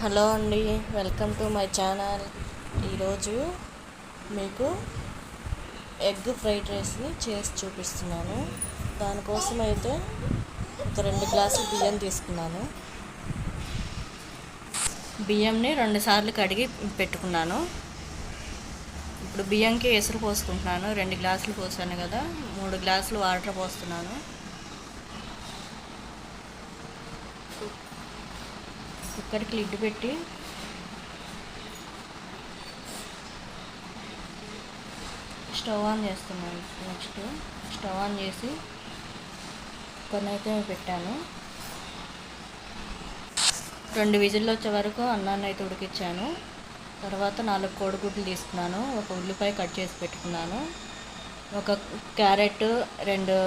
Hello అండి, welcome to my channel. ఈరోజు మీకు ఎగ్ ఫ్రైడ్ రైస్ని చేసి చూపిస్తున్నాను. దానికోసం అయితే ఒక 2 గ్లాసులు బియ్యం తీసుకున్నాను. బియ్యంని 2 సార్లు కడిగి పెట్టుకున్నాను. ఇప్పుడు బియ్యంకి ఎసురు పోసుకుంటున్నాను. 2 గ్లాసులు పోసాను కదా, 3 గ్లాసులు వాటర్ పోస్తున్నాను. కుక్కర్కి లిడ్ పెట్టి స్టవ్ ఆన్ చేస్తున్నాను. నెక్స్ట్ స్టవ్ ఆన్ చేసి కుక్కర్ని అయితే పెట్టాను. 2 విజిల్లు వచ్చే వరకు అన్నాన్ని అయితే ఉడికించాను. తర్వాత 4 కోడిగుడ్లు తీసుకున్నాను. ఒక ఉల్లిపాయ కట్ చేసి పెట్టుకున్నాను. ఒక క్యారెట్, 2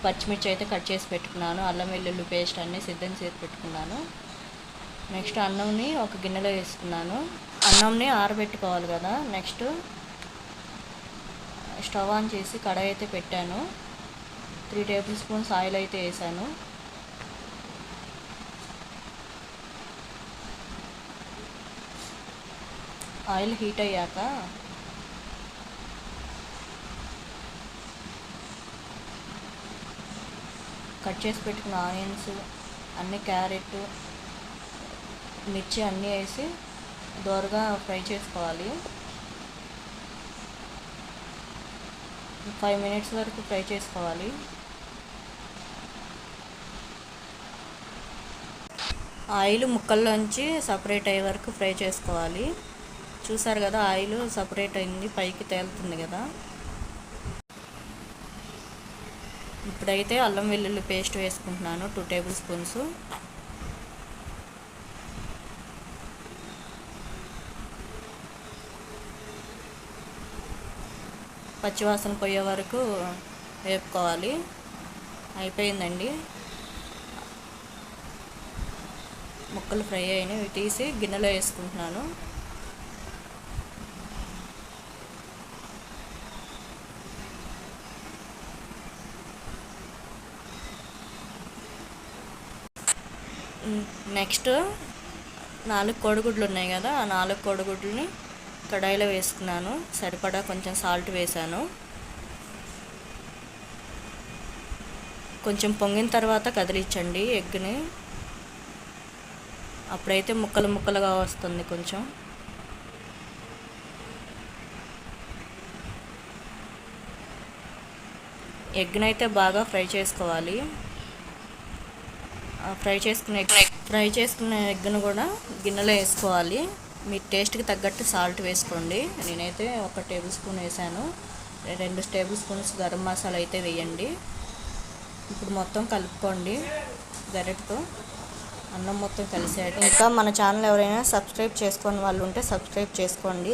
పచ్చిమిర్చి అయితే కట్ చేసి పెట్టుకున్నాను. అల్లం వెల్లుల్లి పేస్ట్ అన్నీ సిద్ధం చేసి పెట్టుకున్నాను. నెక్స్ట్ అన్నంని ఒక గిన్నెలో వేసుకున్నాను. అన్నంని ఆరబెట్టుకోవాలి కదా. నెక్స్ట్ స్టవ్ ఆన్ చేసి కడాయి అయితే పెట్టాను. 3 టేబుల్ స్పూన్స్ ఆయిల్ అయితే వేసాను. ఆయిల్ హీట్ అయ్యాక కట్ చేసి పెట్టుకున్న ఆనియన్స్, అన్ని క్యారెట్, మిర్చి అన్నీ వేసి దోరగా ఫ్రై చేసుకోవాలి. 5 మినిట్స్ వరకు ఫ్రై చేసుకోవాలి. ఆయిల్ ముక్కల్లోంచి సపరేట్ అయ్యే వరకు ఫ్రై చేసుకోవాలి. చూసారు కదా, ఆయిల్ సపరేట్ అయింది, పైకి తేలుతుంది కదా. ఇప్పుడైతే అల్లం వెల్లుల్లి పేస్ట్ వేసుకుంటున్నాను, 2 టేబుల్ స్పూన్స్. పచ్చివాసన పోయే వరకు వేపుకోవాలి. అయిపోయిందండి, ముక్కలు ఫ్రై అయినాయి. తీసి గిన్నెలో వేసుకుంటున్నాను. నెక్స్ట్ 4 కోడిగుడ్లు ఉన్నాయి కదా, ఆ 4 కోడిగుడ్లని కడాయిలో వేసుకున్నాను. సరిపడా కొంచెం సాల్ట్ వేసాను. కొంచెం పొంగిన తర్వాత కదిలించండి ఎగ్ని, అప్పుడైతే ముక్కలు ముక్కలుగా వస్తుంది. కొంచెం ఎగ్ని అయితే బాగా ఫ్రై చేసుకోవాలి. ఫ్రై చేసుకున్న ఎగ్ను కూడా గిన్నెలో వేసుకోవాలి. మీ టేస్ట్కి తగ్గట్టు సాల్ట్ వేసుకోండి. నేనైతే 1 టేబుల్ స్పూన్ వేసాను. 2 టేబుల్ స్పూన్స్ గరం మసాలా అయితే వేయండి. ఇప్పుడు మొత్తం కలుపుకోండి గరిటెతో. అన్నం మొత్తం కలిసేట. ఇంకా మన ఛానల్ ఎవరైనా సబ్స్క్రైబ్ చేసుకొని వాళ్ళు ఉంటే సబ్స్క్రైబ్ చేసుకోండి.